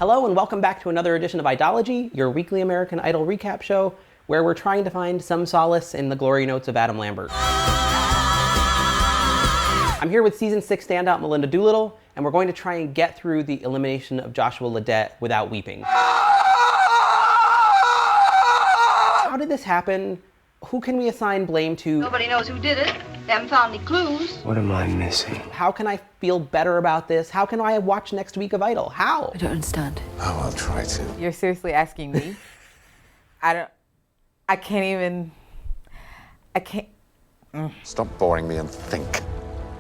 Hello and welcome back to another edition of Idology, your weekly American Idol recap show, where we're trying to find some solace in the glory notes of Adam Lambert. I'm here with season 6 standout Melinda Doolittle, and we're going to try and get through the elimination of Joshua Ledet without weeping. How did this happen? Who can we assign blame to? Nobody knows who did it. They haven't found any clues. What am I missing? How can I feel better about this? How can I watch next week of Idol? How? I don't understand. Oh, I'll try to. You're seriously asking me? I can't. Stop boring me and think.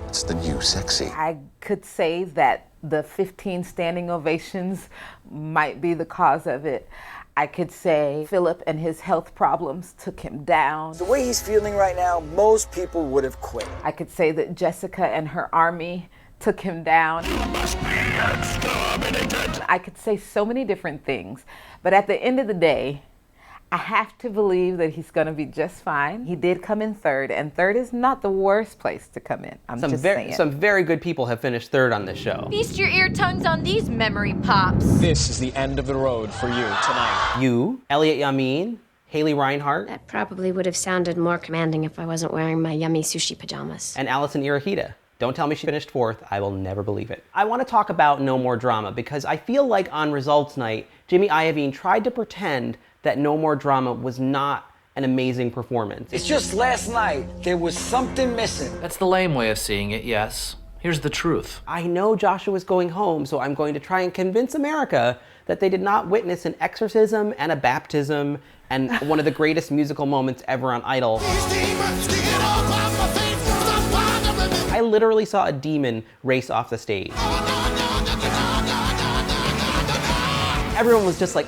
It's the new sexy. I could say that the 15 standing ovations might be the cause of it. I could say Phillip and his health problems took him down. The way he's feeling right now, most people would have quit. I could say that Jessica and her army took him down. I could say so many different things, but at the end of the day, I have to believe that he's gonna be just fine. He did come in third, and third is not the worst place to come in. I'm just saying. Some very good people have finished third on this show. Feast your ear tongues on these memory pops. This is the end of the road for you tonight. You, Elliot Yamin, Haley Reinhart, That probably would have sounded more commanding if I wasn't wearing my yummy sushi pajamas. and Allison Irahita. Don't tell me she finished fourth. I will never believe it. I want to talk about No More Drama because I feel like on results night, Jimmy Iovine tried to pretend that No More Drama was not an amazing performance. It's just last night, there was something missing. That's the lame way of seeing it, yes. Here's the truth. I know Joshua's going home, so I'm going to try and convince America that they did not witness an exorcism and a baptism and one of the greatest musical moments ever on Idol. I literally saw a demon race off the stage. Everyone was just like,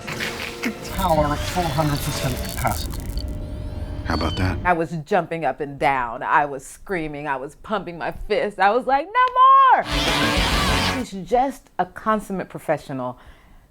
Power at 400% capacity. How about that? I was jumping up and down. I was screaming. I was pumping my fist. I was like, no more! He's just a consummate professional,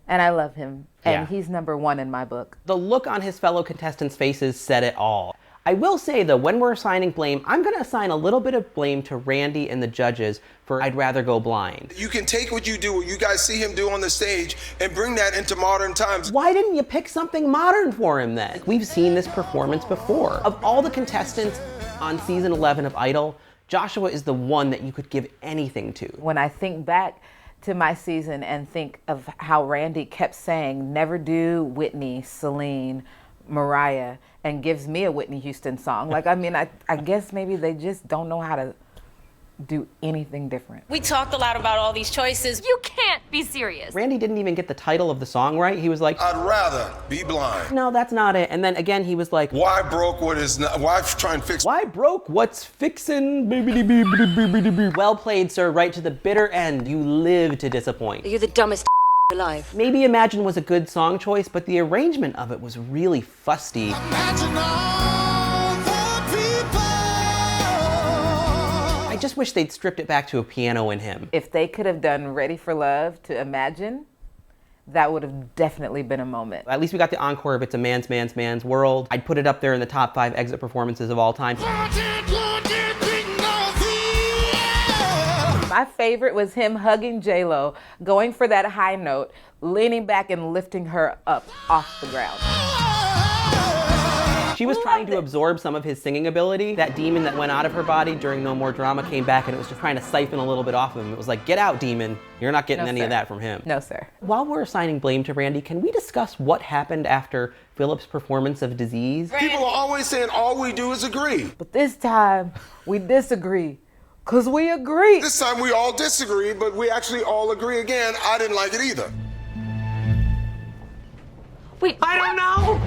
and I love him. And Yeah. he's #1 in my book. the look on his fellow contestants' faces said it all. I will say though, when we're assigning blame, I'm gonna assign a little bit of blame to Randy and the judges for I'd Rather Go Blind. You can take what you do, what you guys see him do on the stage, and bring that into modern times. Why didn't you pick something modern for him then? We've seen this performance before. Of all the contestants on season 11 of Idol, Joshua is the one that you could give anything to. When I think back to my season and think of how Randy kept saying, never do Whitney, Celine, Mariah, and gives me a Whitney Houston song. Like, I mean, I guess maybe they just don't know how to do anything different. We talked a lot about all these choices. You can't be serious. Randy didn't even get the title of the song right. He was like, I'd rather be blind. no, that's not it. And then again, he was like, Why broke what is not? Why try and fix? why broke what's fixin'? Well played, sir, right to the bitter end. You live to disappoint. You're the dumbest alive. Maybe Imagine was a good song choice, but the arrangement of it was really fusty. I just wish they'd stripped it back to a piano in him. If they could have done Ready for Love to Imagine, that would have definitely been a moment. At least we got the encore of It's a Man's World. I'd put it up there in the top 5 exit performances of all time. My favorite was him hugging J-Lo, going for that high note, leaning back and lifting her up off the ground. She was trying to absorb some of his singing ability. That demon that went out of her body during No More Drama came back and it was just trying to siphon a little bit off of him. It was like, get out, demon. You're not getting any of that from him. No, sir. While we're assigning blame to Randy, can we discuss what happened after Phillip's performance of Disease? People are always saying all we do is agree. But this time, we disagree. Because we agree. This time we all disagree, but we actually all agree again. I didn't like it either. Wait, I don't know.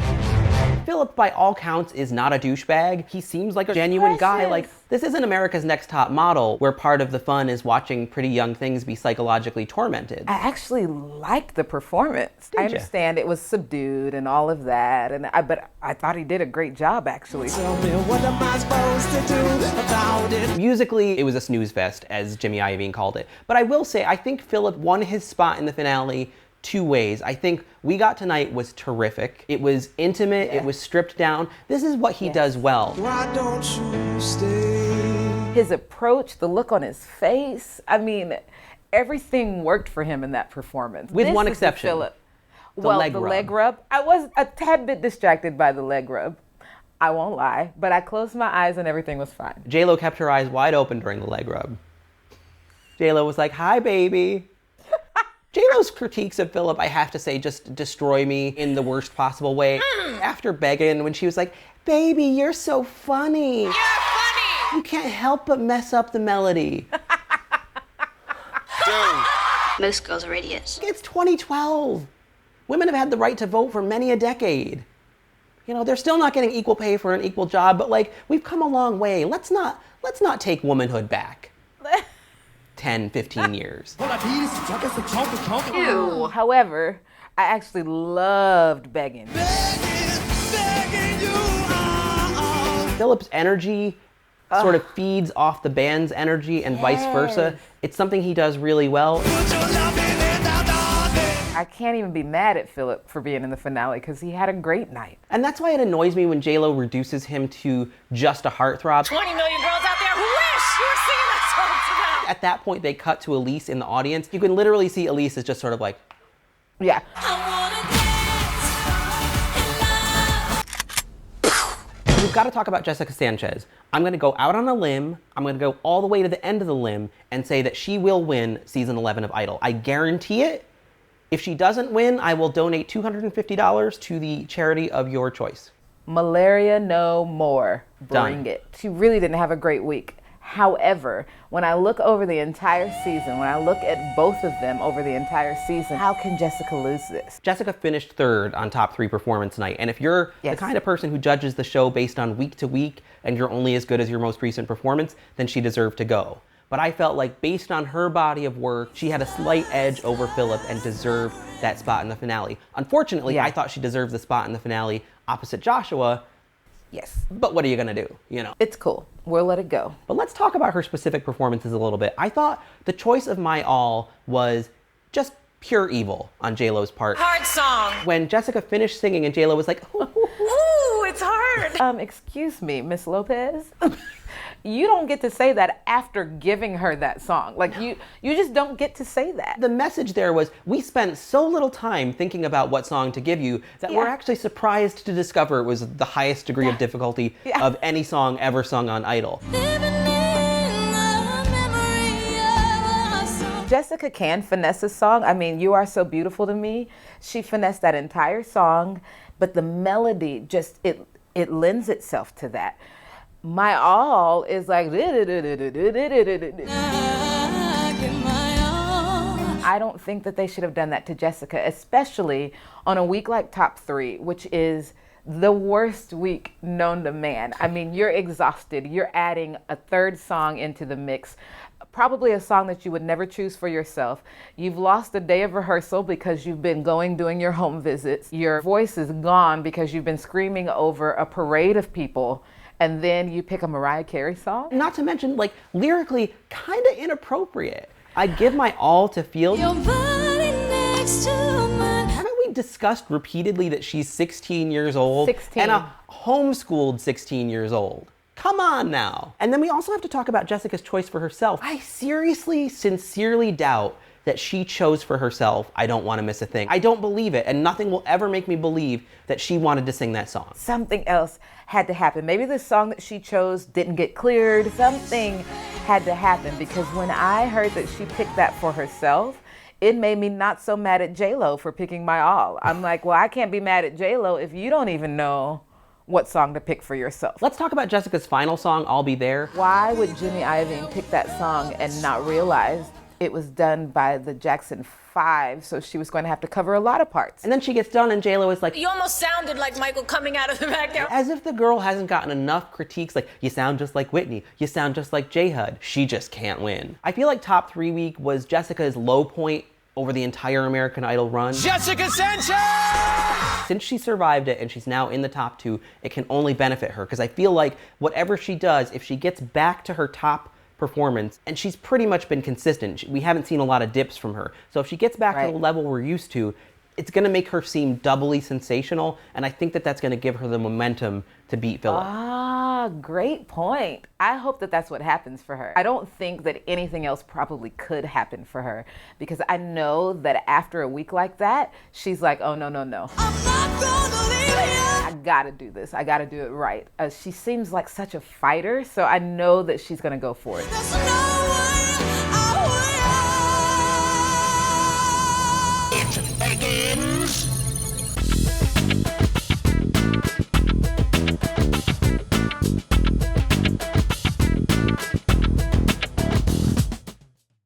Phillip, by all counts, is not a douchebag. He seems like a genuine guy. Like, this isn't America's Next Top Model, where part of the fun is watching pretty young things be psychologically tormented. I actually liked the performance. Did I ya? understand it was subdued and all of that, but I thought he did a great job, actually. What am I supposed to do about it? Musically, it was a snooze fest, as Jimmy Iovine called it. But I will say, I think Phillip won his spot in the finale 2 ways. I think We Got Tonight was terrific. It was intimate, it was stripped down. This is what he does well. Why don't you stay? His approach, the look on his face, I mean, everything worked for him in that performance. With This one is the exception. Phillip. The Well, leg the rub. leg rub. I was a tad bit distracted by the leg rub. I won't lie, but I closed my eyes and everything was fine. J-Lo kept her eyes wide open during the leg rub. J-Lo was like, hi, baby. J-Lo's critiques of Phillip, I have to say, just destroy me in the worst possible way. After Megan, when she was like, baby, you're so funny. You're funny! You can't help but mess up the melody. Dude. Most girls are idiots. It's 2012. Women have had the right to vote for many a decade. You know, they're still not getting equal pay for an equal job, but like, we've come a long way. Let's not take womanhood back. 10, 15 years. Ew. However, I actually loved begging. Phillip's energy sort of feeds off the band's energy and vice versa. It's something he does really well. I can't even be mad at Phillip for being in the finale because he had a great night. And that's why it annoys me when J-Lo reduces him to just a heartthrob. 20 million girls out there who wish you were singing that song tonight. At that point, they cut to Elise in the audience. You can literally see Elise is just sort of like, Yeah. we've got to talk about Jessica Sanchez. I'm going to go out on a limb. I'm going to go all the way to the end of the limb and say that she will win season 11 of Idol. I guarantee it. If she doesn't win, I will donate $250 to the charity of your choice. Malaria no more. Bring Done. it. She really didn't have a great week. However, when I look over the entire season, when I look at both of them over the entire season, how can Jessica lose this? Jessica finished third on Top 3 Performance Night. And if you're the kind of person who judges the show based on week to week and you're only as good as your most recent performance, then she deserved to go. But I felt like based on her body of work, she had a slight edge over Phillip and deserved that spot in the finale. Unfortunately, I thought she deserved the spot in the finale opposite Joshua. Yes. But what are you gonna do, you know? It's cool. We'll let it go. But let's talk about her specific performances a little bit. I thought the choice of My All was just pure evil on J-Lo's part. Hard song. When Jessica finished singing and J-Lo was like, Ooh, it's hard. Excuse me, Miss Lopez. You don't get to say that after giving her that song. Like, you just don't get to say that. The message there was, we spent so little time thinking about what song to give you that we're actually surprised to discover it was the highest degree of difficulty of any song ever sung on Idol. Jessica can finesse a song. I mean, You Are So Beautiful to Me. She finessed that entire song, but the melody just, it lends itself to that. My All is like, I don't think that they should have done that to Jessica, especially on a week like Top 3, which is the worst week known to man. I mean, you're exhausted. You're adding a third song into the mix, probably a song that you would never choose for yourself. You've lost a day of rehearsal because you've been doing your home visits. Your voice is gone because you've been screaming over a parade of people. And then you pick a Mariah Carey song? Not to mention, like, lyrically, kind of inappropriate. I give my all to feel. Haven't we discussed repeatedly that she's 16 years old? 16. And a homeschooled 16 years old. Come on now. And then we also have to talk about Jessica's choice for herself. I seriously, sincerely doubt that she chose for herself, I Don't Want to Miss a Thing. I don't believe it, and nothing will ever make me believe that she wanted to sing that song. Something else had to happen. Maybe the song that she chose didn't get cleared. Something had to happen, because when I heard that she picked that for herself, it made me not so mad at J-Lo for picking My All. I'm like, well, I can't be mad at J-Lo if you don't even know what song to pick for yourself. Let's talk about Jessica's final song, I'll Be There. Why would Jimmy Iovine pick that song and not realize it was done by the Jackson 5, so she was going to have to cover a lot of parts? And then she gets done and J-Lo is like, You almost sounded like Michael coming out of the back there. as if the girl hasn't gotten enough critiques like, you sound just like Whitney, you sound just like J-Hud. She just can't win. I feel like Top 3 week was Jessica's low point over the entire American Idol run. Jessica Sanchez! Since she survived it and she's now in the top 2, it can only benefit her, because I feel like whatever she does, if she gets back to her top performance, and she's pretty much been consistent, we haven't seen a lot of dips from her, so if she gets back to the level we're used to, it's going to make her seem doubly sensational, and I think that that's going to give her the momentum to beat Phillip. Ah, great point. I hope that that's what happens for her. I don't think that anything else probably could happen for her, because I know that after a week like that, she's like, oh, no. I gotta do this. I gotta do it right. She seems like such a fighter, so I know that she's gonna go for it.